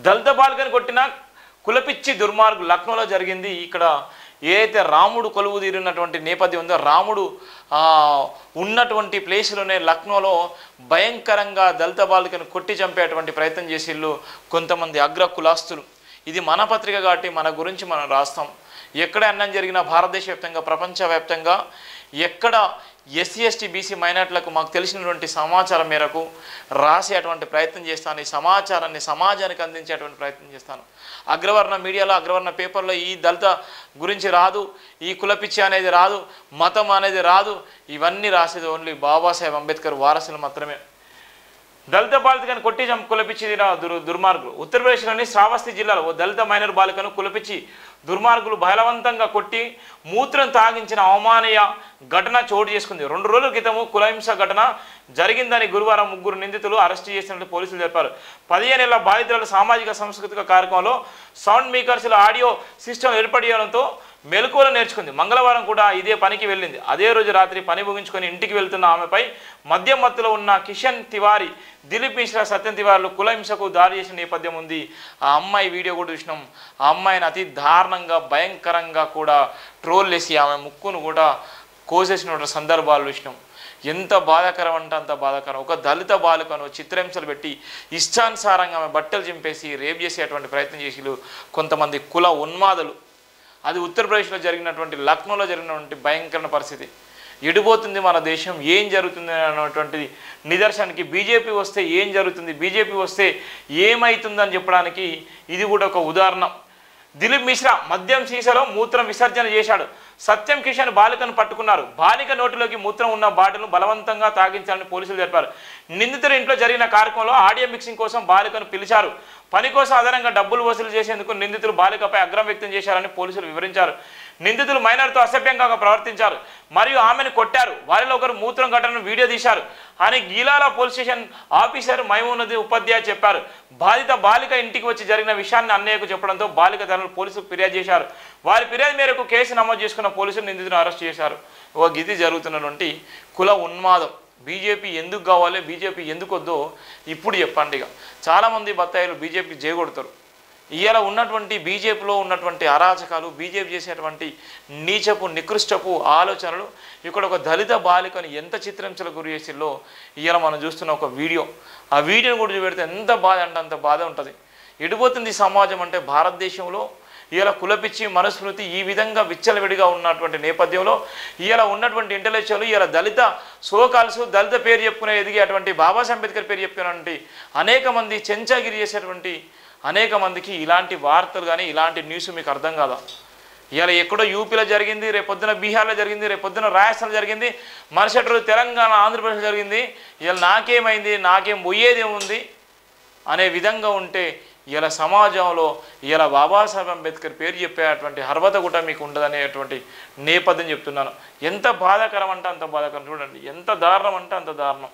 దళిత బాలికను కొట్టిన కులపిచ్చి దుర్మార్గు లక్నోలో జరిగింది. ఇక్కడ ఏదైతే రాముడు కొలువు తీరినటువంటి నేపథ్యం ఉందో రాముడు ఉన్నటువంటి ప్లేస్లోనే లక్నోలో భయంకరంగా దళిత బాలికను కొట్టి చంపేటువంటి ప్రయత్నం చేసిళ్ళు కొంతమంది అగ్ర కులాస్తులు. ఇది మన పత్రిక కాబట్టి మన గురించి మనం రాస్తాం. ఎక్కడ అన్నం జరిగినా భారతదేశ వ్యాప్తంగా ప్రపంచవ్యాప్తంగా ఎక్కడ ఎస్సీ ఎస్టీ బీసీ మైనార్టీలకు మాకు తెలిసినటువంటి సమాచారం మేరకు రాసేటువంటి ప్రయత్నం చేస్తాను. ఈ సమాచారాన్ని సమాజానికి అందించేటువంటి ప్రయత్నం చేస్తాను. అగ్రవర్ణ మీడియాలో అగ్రవర్ణ పేపర్లో ఈ దళిత గురించి రాదు, ఈ కులపిచ్చి అనేది రాదు, మతం అనేది రాదు. ఇవన్నీ రాసేది ఓన్లీ బాబాసాహెబ్ అంబేద్కర్ వారసులు మాత్రమే. దళిత బాలికను కొట్టి కులపిచ్చి దుర్మార్గులు. ఉత్తరప్రదేశ్లోని శ్రావస్తి జిల్లాలో ఓ దళిత మైనర్ బాలికను కులపిచ్చి దుర్మార్గులు బలవంతంగా కొట్టి మూత్రం తాగించిన అవమానీయ ఘటన చోటు చేసుకుంది. 2 రోజుల క్రితము కులహింస ఘటన జరిగిందని గురువారం 3 నిందితులు అరెస్టు చేసినట్లు పోలీసులు తెలిపారు. 15 ఏళ్ల బాధితుల సామాజిక సాంస్కృతిక కార్యక్రమంలో సౌండ్ మేకర్స్లో ఆడియో సిస్టమ్ ఏర్పడడంతో మెలకువలు నేర్చుకుంది. మంగళవారం కూడా ఇదే పనికి వెళ్ళింది. అదే రోజు రాత్రి పని ముగించుకొని ఇంటికి వెళ్తున్న ఆమెపై మద్యం మత్తులో ఉన్న కిషన్ తివారీ, దిలీప్ మిశ్రా, సత్యం తివారీలు కులహింసకు దారి చేసిన నేపథ్యం ఉంది. ఆ అమ్మాయి వీడియో కూడా చూసినాం. ఆ అమ్మాయిని అతి దారుణంగా భయంకరంగా కూడా ట్రోల్ చేసి ఆమె ముక్కును కూడా కోసేసిన సందర్భాలు చూసినాం. ఎంత బాధాకరం అంటే అంత బాధాకరం. ఒక దళిత బాలికను చిత్రహింసలు పెట్టి ఇష్టానుసారంగా ఆమె బట్టలు చింపేసి రేప్ చేసేటువంటి ప్రయత్నం చేసి కొంతమంది కుల ఉన్మాదులు. అది ఉత్తరప్రదేశ్లో జరిగినటువంటి లక్నోలో జరిగినటువంటి భయంకరమైన పరిస్థితి. ఎడిపోతుంది మన దేశం, ఏం జరుగుతుంది అన్నటువంటి నిదర్శనానికి బీజేపీ వస్తే ఏం జరుగుతుంది, బీజేపీ వస్తే ఏమవుతుందని చెప్పడానికి ఇది కూడా ఒక ఉదాహరణ. దిలీప్ మిశ్రా మద్యం సీసాలో మూత్రం విసర్జన చేశాడు. సత్యం కిషన్ బాలికను పట్టుకున్నారు. బాలిక నోటిలోకి మూత్రం ఉన్న బాటిల్ను బలవంతంగా తాగించాలని పోలీసులు తెలిపారు. నిందితుల ఇంట్లో జరిగిన కార్యక్రమంలో ఆడియో మిక్సింగ్ కోసం బాలికను పిలిచారు. పని కోసం అదనంగా డబ్బులు వసూలు చేసేందుకు నిందితులు బాలికపై అగ్రహం వ్యక్తం చేశారని పోలీసులు వివరించారు. నిందితులు మైనర్తో అసభ్యంగా ప్రవర్తించారు మరియు ఆమెను కొట్టారు. వారిలో ఒకరు మూత్రం ఘటనను వీడియో తీశారు అని గీలాల పోలీస్ స్టేషన్ ఆఫీసర్ మైమూనుద్దీన్ ఉపాధ్యాయ చెప్పారు. బాధిత బాలిక ఇంటికి వచ్చి జరిగిన విషయాన్ని అన్నయ్యకు చెప్పడంతో బాలిక తల్లిదండ్రులు పోలీసులకు ఫిర్యాదు చేశారు. వారి ఫిర్యాదు మేరకు కేసు నమోదు చేసుకున్న పోలీసులు నిందితులను అరెస్ట్ చేశారు. ఓ గిది జరుగుతున్నటువంటి కుల ఉన్మాదం. బీజేపీ ఎందుకు కావాలి, బీజేపీ ఎందుకు వద్దో ఇప్పుడు చెప్పండి. ఇక చాలామంది బత్తాయిలు బీజేపీ జయగొడతారు. ఇవాళ ఉన్నటువంటి బీజేపీలో ఉన్నటువంటి అరాచకాలు, బీజేపీ చేసేటువంటి నీచపు నికృష్టపు ఆలోచనలు, ఇక్కడ ఒక దళిత బాలికను ఎంత చిత్రహింసలకు గురి చేసిల్లో ఇవాళ మనం చూస్తున్న ఒక వీడియో. ఆ వీడియోని కూడా చూపెడితే ఎంత బాధ అంటే అంత బాధ ఉంటుంది. ఎడిపోతుంది సమాజం అంటే భారతదేశంలో ఇలా కులపిచ్చి మనుస్మృతి ఈ విధంగా విచ్చలవిడిగా ఉన్నటువంటి నేపథ్యంలో ఇలా ఉన్నటువంటి ఇంటలెక్చువల్ ఇలా దళిత సోకాల్స్ దళిత పేరు చెప్పుకునే ఎదిగేటువంటి బాబాసాహెబ్ అంబేద్కర్ పేరు చెప్పుకునేటువంటి అనేక మంది చెంచాగిరి చేసేటువంటి అనేక మందికి ఇలాంటి వార్తలు కానీ ఇలాంటి న్యూస్ మీకు అర్థం కాదా? ఇలా ఎక్కడో యూపీలో జరిగింది, రేపొద్దున బీహార్లో జరిగింది, రేపొద్దున రాజస్థాన్లో జరిగింది, మరుసటి రోజు తెలంగాణ ఆంధ్రప్రదేశ్లో జరిగింది. ఇలా నాకేమైంది, నాకేం పోయేదేముంది అనే విధంగా ఉంటే ఇలా సమాజంలో ఇలా బాబాసాహెబ్ అంబేద్కర్ పేరు చెప్పేటువంటి అర్హత కూడా మీకు ఉండదనేటువంటి నేపథ్యం చెప్తున్నాను. ఎంత బాధాకరం అంటే అంత బాధాకరం. చూడండి ఎంత దారుణం అంటే అంత దారుణం.